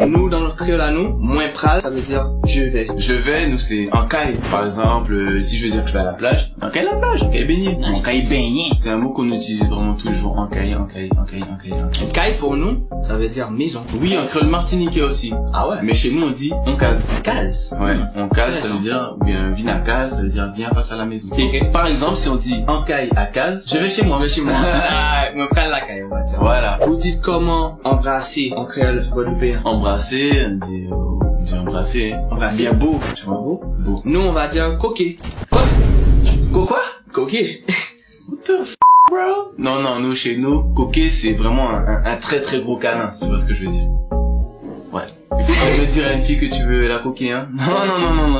Nous, dans notre créole à nous, moins pral, ça veut dire je vais. Je vais, nous c'est en caille. Par exemple, si je veux dire que je vais à la plage, en caille la plage, en caille baigner. En caille baigner. C'est un mot qu'on utilise vraiment tous les jours, en caille, en caille, en caille, en caille, en caille. Caille pour nous, ça veut dire maison. Oui, en créole martiniquais aussi. Ah ouais? Mais chez nous on dit on case. Case. Ouais, on case, ça veut dire, ou bien viens à case, ça veut dire viens passe à la maison. Ok. Par exemple, si on dit en caille à case, je vais chez moi. Je vais chez moi. Ah, me prendre la caille, on va dire. Voilà. Vous dites comment embrasser en créole guadeloupéen? Embrasser, on dit embrasser. Embrasser. Bien beau, tu vois. Beau. Beau. Nous, on va dire coquet. Quoi? Coquet. What the f***, bro? Non, non, nous, chez nous, coquet, c'est vraiment un très très gros câlin, si tu vois ce que je veux dire. Ouais. Il faut jamais dire à une fille que tu veux la coquer, hein. Non,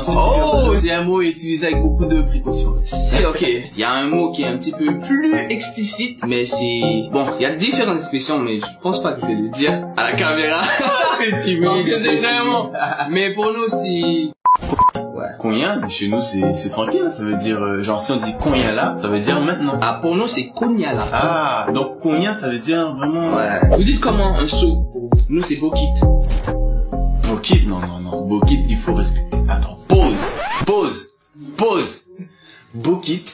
c'est un mot utilisé avec beaucoup de précautions. C'est ok. Il y a un mot qui est un petit peu plus explicite, mais c'est... Bon, il y a différentes expressions, mais je pense pas que je vais le dire à la caméra. C'est timide. Parce que c'est vraiment... Mais pour nous, c'est... Ouais. Combien, chez nous, c'est tranquille, ça veut dire, genre, si on dit combien là, ça veut dire maintenant. Ah, pour nous, c'est Konyala. Ah, donc combien, ça veut dire vraiment... Ouais. Vous dites comment un saut pour vous? Nous, c'est Bokit. Bokit, non. Bokit, il faut respecter. Attends, pause. Bokit,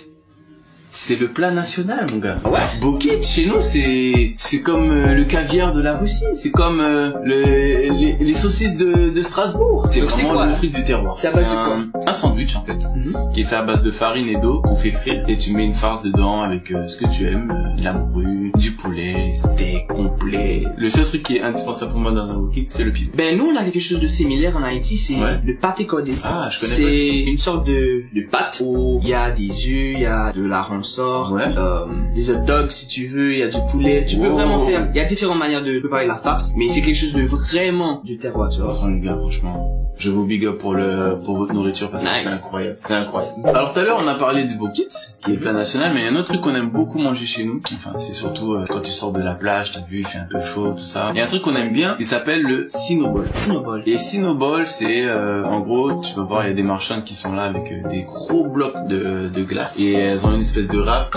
c'est le plat national, mon gars. Ouais. Bokit, chez nous, c'est comme le caviar de la Russie. C'est comme les saucisses de Strasbourg. C'est donc vraiment quoi, le truc du terroir. C'est à base de quoi? Un sandwich, en fait, qui est fait à base de farine et d'eau, qu'on fait frire. Et tu mets une farce dedans avec ce que tu aimes. De la morue, du poulet, steak complet. Le seul truc qui est indispensable pour moi dans un bokit, c'est le piment. Ben, nous, on a quelque chose de similaire en Haïti, c'est Ouais. le pâté codé. Ah, je connais pas. C'est une sorte de pâte où il y a des œufs, il y a de la ronsard, Ouais. des hot dogs si tu veux, il y a du poulet. Tu peux Oh. vraiment faire, il y a différentes manières de préparer la farce, mais c'est quelque chose de vraiment du terroir, tu De vois. toute façon, les gars, franchement, je vous big up pour votre nourriture parce que Nice. c'est incroyable. Alors tout à l'heure, on a parlé du bokit, qui est plat national, mais il y a un autre truc qu'on aime beaucoup manger chez nous. Enfin, c'est surtout quand tu sors de la plage, t'as vu, il fait un peu chaud, tout ça. Il y a un truc qu'on aime bien, il s'appelle le cinnobol. Cinnobol. Et cinnobol, c'est en gros, tu vas voir, il y a des marchandes qui sont là avec des gros blocs de glace et elles ont une espèce de râpe.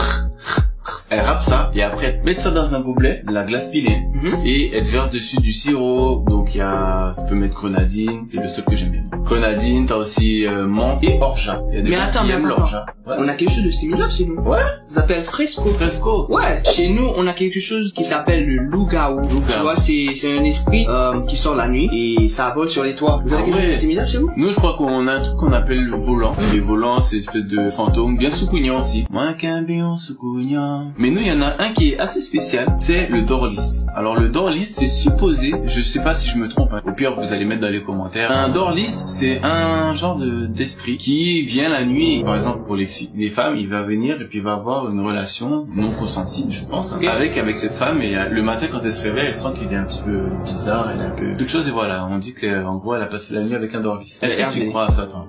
Elles râpent ça et après elles mettent ça dans un gobelet, de la glace pilée et elles te versent dessus du sirop. Donc il y a, tu peux mettre grenadine, c'est le seul que j'aime bien. Grenadine, t'as aussi menthe et orgeat. Il y a des Mais gens attends, qui mais aiment attends. l'orgeat. Ouais. On a quelque chose de similaire chez nous. Ouais. Ça s'appelle fresco. Fresco. Ouais, chez nous, on a quelque chose qui s'appelle le loup-garou. Tu vois, c'est un esprit qui sort la nuit et ça vole sur les toits. Vous avez quelque chose de similaire chez vous? Nous, je crois qu'on a un truc qu'on appelle le volant. Les volants, c'est une espèce de fantôme, bien soucougnan aussi. Moins qu'un béon soucougnan. Mais nous, il y en a un qui est assez spécial, c'est le dorlis. Alors, le dorlis, c'est supposé, je sais pas si je me trompe, hein. Au pire, vous allez mettre dans les commentaires. Un dorlis, c'est un genre d'esprit qui vient la nuit. Par exemple, pour les femmes, il va venir et puis il va avoir une relation non consentie, je pense, hein, avec cette femme. Et le matin, quand elle se réveille, elle sent qu'il est un petit peu bizarre, elle est un peu toute chose. Et voilà, on dit que en gros, elle a passé la nuit avec un dorlis. Est-ce que tu crois à ça, toi?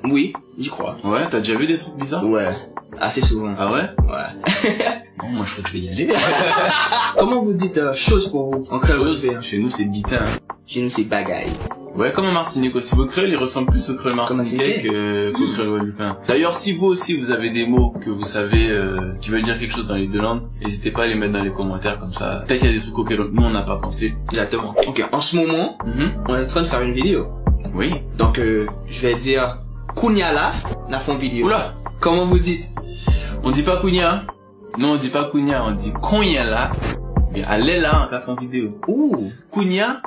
Oui, j'y crois. Ouais, t'as déjà vu des trucs bizarres? Ouais, assez souvent. Ah ouais? Ouais. Bon, moi je crois que je vais y aller. Comment vous dites chose pour vous en créole guadeloupéen? Chez nous c'est bitin. Chez nous, c'est bagaille. Ouais, comme en Martinique aussi. Vos créoles, ils ressemblent plus au créole martiniquais qu'au créole guadeloupéen. D'ailleurs, si vous aussi, vous avez des mots que vous savez, qui veulent dire quelque chose dans les deux langues, n'hésitez pas à les mettre dans les commentaires, comme ça. Peut-être qu'il y a des trucs auxquels nous, on n'a pas pensé. Exactement. Ok, en ce moment, on est en train de faire une vidéo. Oui. Donc, je vais dire Konyala, la fond vidéo. Oula! Comment vous dites? On dit pas Kounia. Non, on dit pas Kounia, on dit Konyala. Bien, allez là, en café en vidéo. Ouh. Kounia.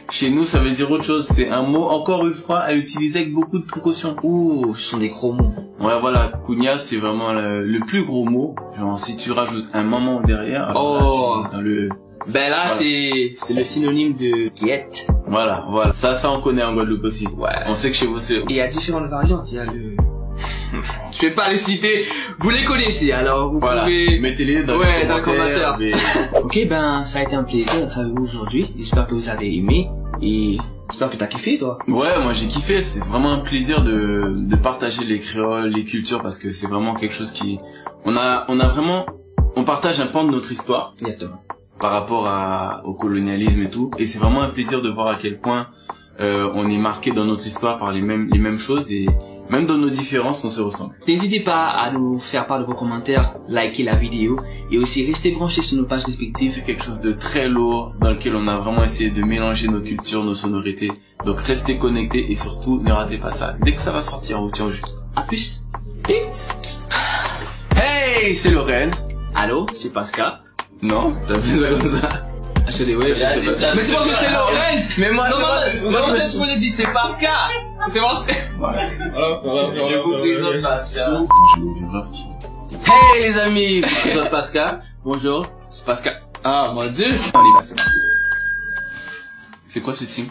Chez nous, ça veut dire autre chose. C'est un mot, encore une fois, à utiliser avec beaucoup de précautions. Ouh, ce sont des gros mots. Ouais, voilà. Kounia, c'est vraiment le plus gros mot. Genre, si tu rajoutes un maman derrière, Oh. là, dans le... Ben là, Voilà. c'est le synonyme de guette. Voilà. Ça on connaît en Guadeloupe aussi. Ouais. On sait que chez vous, c'est... Et il y a différentes variantes. Il y a le... Je vais pas les citer. Vous les connaissez, alors vous Voilà. pouvez... Mettez-les dans Ouais, les dans le commentaires. commentaire. Ok, ben, ça a été un plaisir d'être avec vous aujourd'hui. J'espère que vous avez aimé. Et j'espère que t'as kiffé, toi. Ouais, moi j'ai kiffé. C'est vraiment un plaisir de partager les créoles, les cultures, parce que c'est vraiment quelque chose qui... On partage un pan de notre histoire. Exactement. Par rapport au colonialisme et tout. Et c'est vraiment un plaisir de voir à quel point on est marqué dans notre histoire par les mêmes choses et même dans nos différences, on se ressemble. N'hésitez pas à nous faire part de vos commentaires, liker la vidéo et aussi rester branchés sur nos pages respectives. C'est quelque chose de très lourd dans lequel on a vraiment essayé de mélanger nos cultures, nos sonorités. Donc restez connectés et surtout ne ratez pas ça. Dès que ça va sortir, on vous tient au jus. À plus. Peace. Hey, c'est Lorenz. Allô, c'est Pascal. Non, t'as fait ça comme ça. Mais c'est parce que c'est Lorenz. Mais moi, non, mais je vous dis c'est Pascal. C'est bon. Je vous présente Pascal. Hey les amis, je vous présente Pascal. Bonjour, c'est Pascal. Ah mon Dieu. Allez, bah c'est parti. C'est quoi ce team?